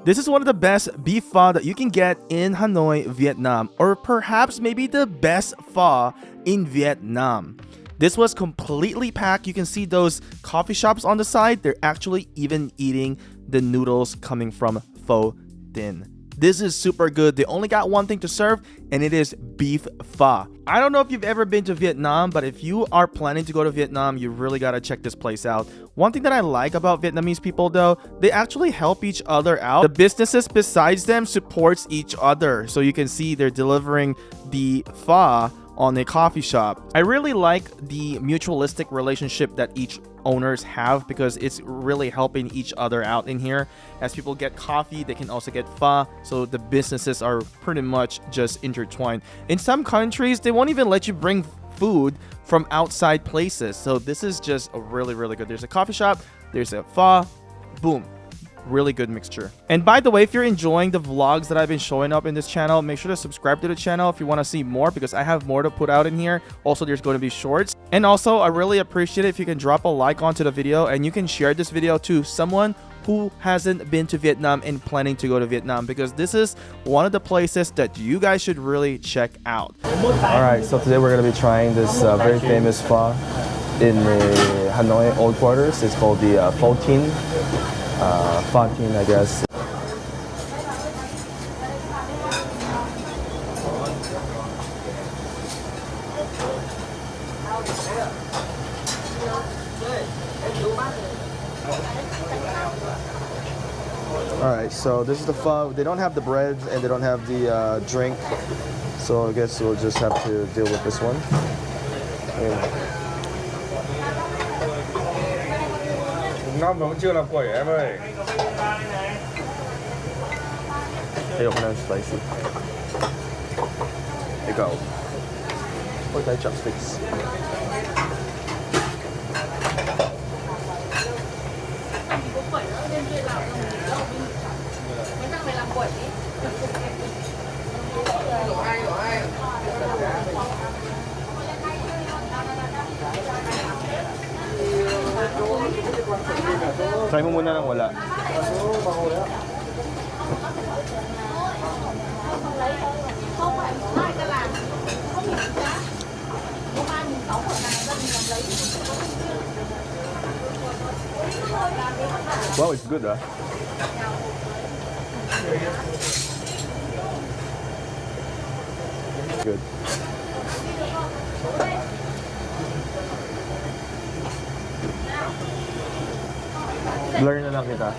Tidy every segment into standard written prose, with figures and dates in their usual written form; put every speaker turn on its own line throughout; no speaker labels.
This is one of the best beef pho that you can get in Hanoi, Vietnam, or perhaps maybe the best pho in Vietnam. This was completely packed. You can see those coffee shops on the side. They're actually even eating the noodles coming from Pho Thin. This is super good. They only got one thing to serve, and it is beef pho. I don't know if you've ever been to Vietnam, but if you are planning to go to Vietnam, you really gotta check this place out. One thing that I like about Vietnamese people though, they actually help each other out. The businesses besides them supports each other. So you can see they're delivering the pho on a coffee shop. I really like the mutualistic relationship that each owners have because it's really helping each other out in here. As people get coffee, they can also get pho, so the businesses are pretty much just intertwined. In some countries, they won't even let you bring food from outside places, so this is just a really good. There's a coffee shop, there's a pho, boom. Really good mixture. And by the way, if you're enjoying the vlogs that I've been showing up in this channel, make sure to subscribe to the channel if you want to see more, because I have more to put out in here. Also, there's going to be shorts. And also, I really appreciate it if you can drop a like onto the video and you can share this video to someone who hasn't been to Vietnam and planning to go to Vietnam, because this is one of the places that you guys should really check out. Alright, so today we're going to be trying this very famous pho in the Hanoi Old Quarters. It's called the Pho Thin. Pho Thin, I guess. Alright, so this is the pho. They don't have the bread and they don't have the drink, so I guess we'll just have to deal with this one.
Ngon mà vẫn chưa làm quẩy em ơi.
Ayoko na spicy. Ikaw. Or tayo chopsticks. Try mo muna ng wala. Wow, it's good, huh? Good. Blur na lang kita.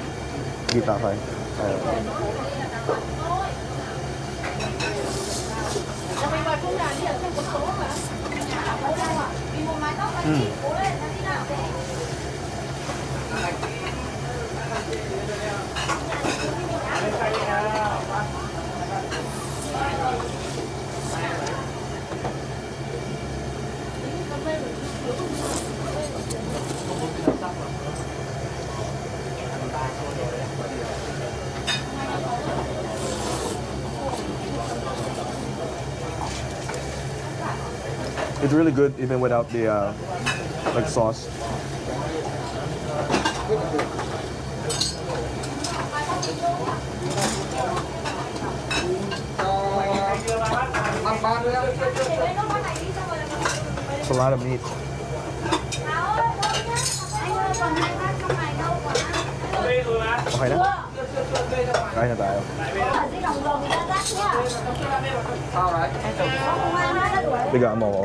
Kita ka. It's really good even without the like sauce. It's a lot of meat. Okay na? Kain na tayo. Bigyan mo ako.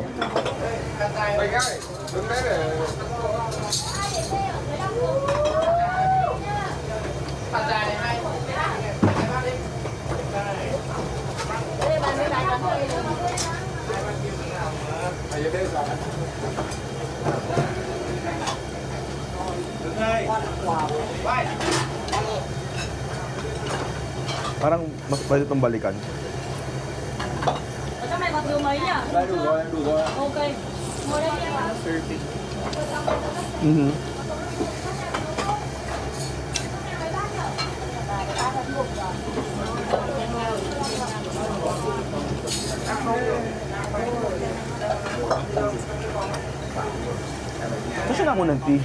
Parang mas pwede itong balikan.
Ở trong này còn thiếu mấy nhỉ?
Đây đủ rồi, em đủ rồi.
Ok. Ngồi đây đi em ạ.
Kasi na ako ng tea.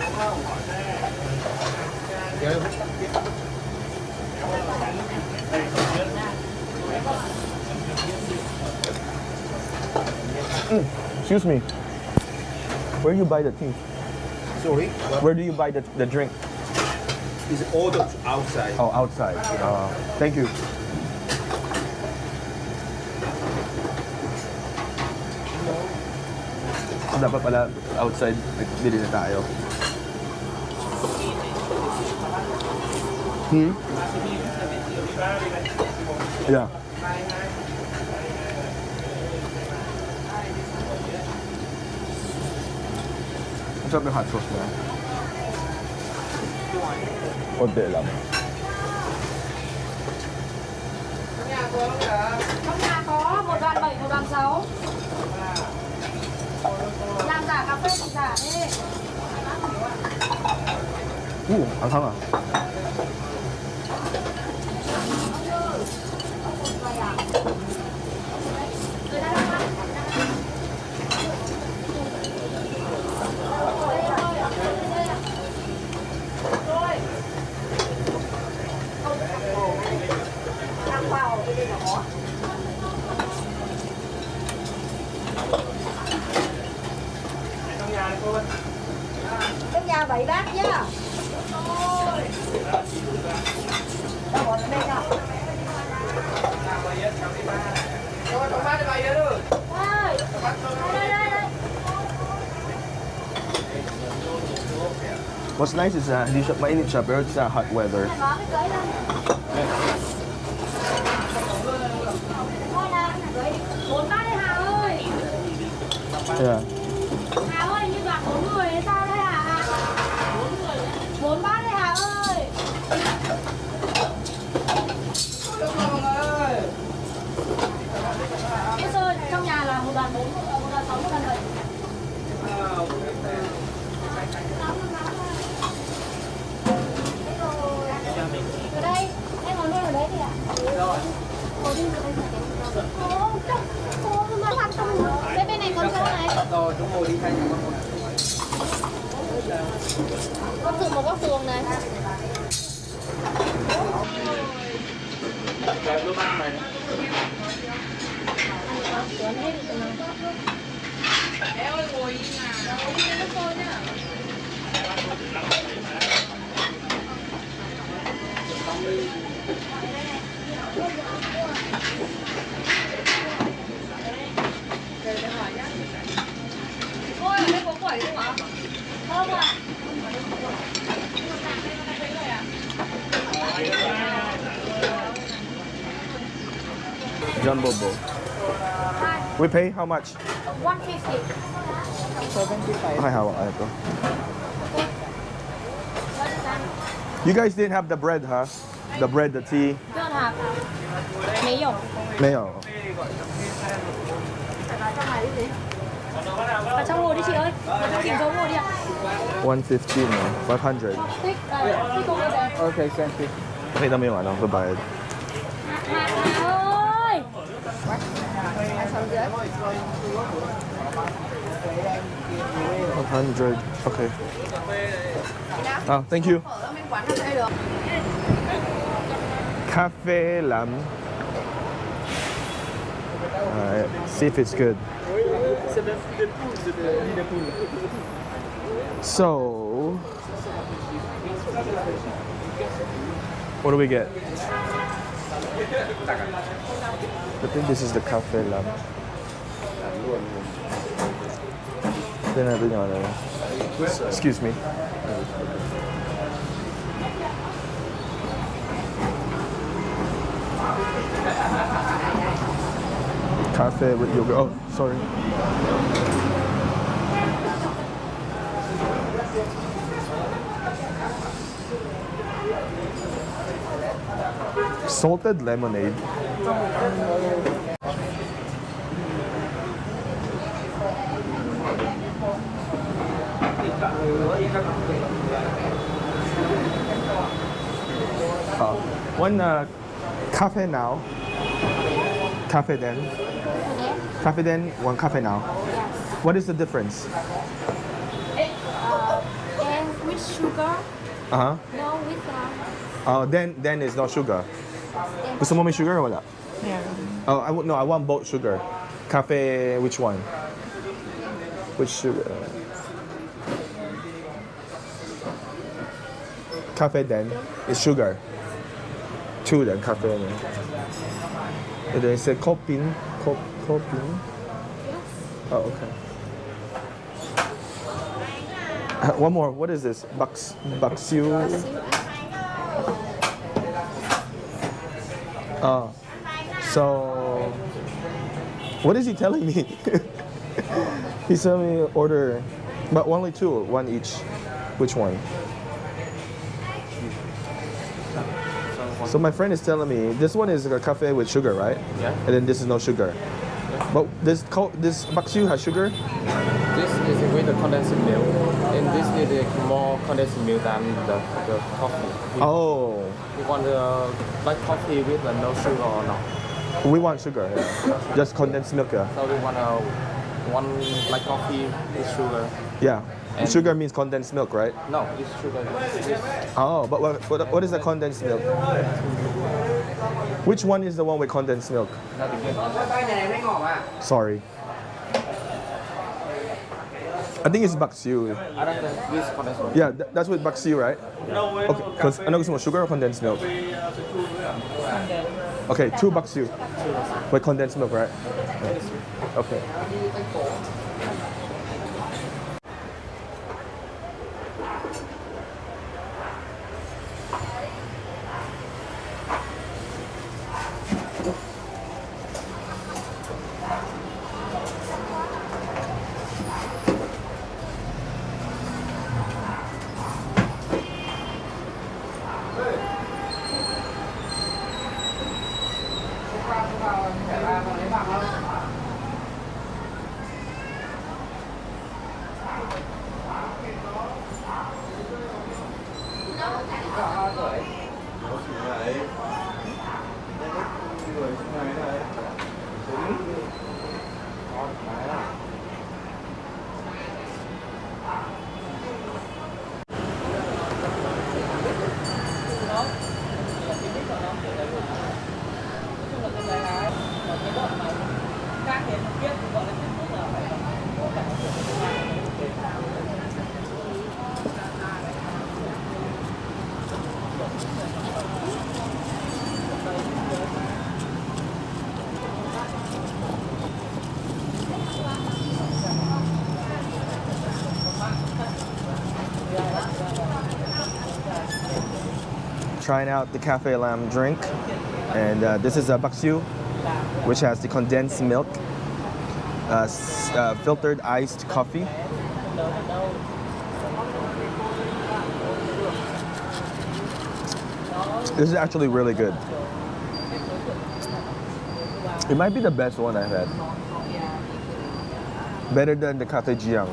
Excuse me. Where you buy the tea?
Sorry,
Where do you buy the drink?
is ordered outside.
Oh, outside. Thank you. Dapat pala outside, bili na tayo. Yeah. Ang sarap ng hot sauce na. Konti lang.
Trong nhà có một đoạn 7, một đoạn 6. Làm giả cà phê thì giả đi.
Ang hanga.
Trong nhà 7 bát nhá. Đâu bỏ lên đây nào. Rồi, tổng bát cho mày nữa. Ơi. Đây.
What's nice is hindi siya mainit siya pero it's hot weather.
Bỏ cái cấy lên. Thôi nào, gửi 4 bát đi Hà ơi.
Yeah.
Hà ơi, như bạn 4 người hay sao đấy Hà? 4 bát đấy Hà ơi. Biết rồi, trong nhà là một đoàn 4, một đoàn 6, một đoàn 7. Ở đây, em ngồi luôn ở đấy đi ạ. Ngồi đi ở đây. Mà làm xong rồi. Bên này con chỗ này.
Rồi, chúng ngồi đi thay nhau.
Con thử một góc tường này.
Cái bữa ăn này.
Em ơi ngồi đi nào. Nước tôi nhá. Ôi, ở đây có quẩy không ạ? Không ạ.
Jumbo bowl. We pay how much?
150.
75. Ay, hawak ito. You guys didn't have the bread, huh? The bread, the tea.
Don't have. Mayo.
Mayo.
Vào trong ngồi đi chị ơi. Vào trong tìm chỗ ngồi đi ạ.
115, 500.
Stick over there.
Okay, thank you.
Pakita mo yung ano, babayad.
Hà ơi.
100. Okay. Oh, thank you. Cafe Lam. Alright, see if it's good. So, what do we get? I think this is the Cafe Lam. Excuse me. Cafe with yogurt. Oh, sorry. Salted lemonade. One cafe now. Cafe then. Cafe then, one cafe now. What is the difference?
And with sugar.
Uh-huh.
No, with
Then is no sugar. Gusto mo may sugar or wala?
Yeah.
Oh, no, I want both sugar. Cafe, which one? Which sugar? Cafe then is sugar. 2 then cafe. And then it said Kopin. Kopin. Oh, okay. One more. What is this? Baksiu. So what is he telling me? He's telling me order, but only 2, 1 each. Which one? So my friend is telling me this one is a cafe with sugar, right?
Yeah.
And then this is no sugar. But this baksiu has sugar.
This is with the condensed milk, and this is more condensed milk than the coffee.
Oh,
You want the black coffee with no sugar or not?
we want sugar. Yeah. Just condensed milk. Yeah.
So we want one black coffee with sugar.
Yeah.
And-
Sugar means condensed milk, right?
No, it's sugar.
Oh, but what is the condensed milk? Which one is the one with condensed milk? Sorry. I think it's baksiu.
I don't know this condensed milk.
Yeah, that's with baksiu, right? Okay, because I know it's more sugar or condensed milk. Okay, 2 baksiu with condensed milk, right? Okay. Trying out the Cafe Lam drink, and this is a baksiu, which has the condensed milk, filtered iced coffee. This is actually really good. It might be the best one I've had. Better than the Cafe Jiang.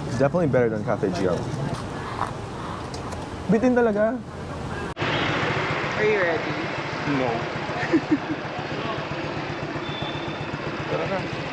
It's definitely better than Cafe Jiang. Bitin talaga.
Are you ready?
No.
Tara na.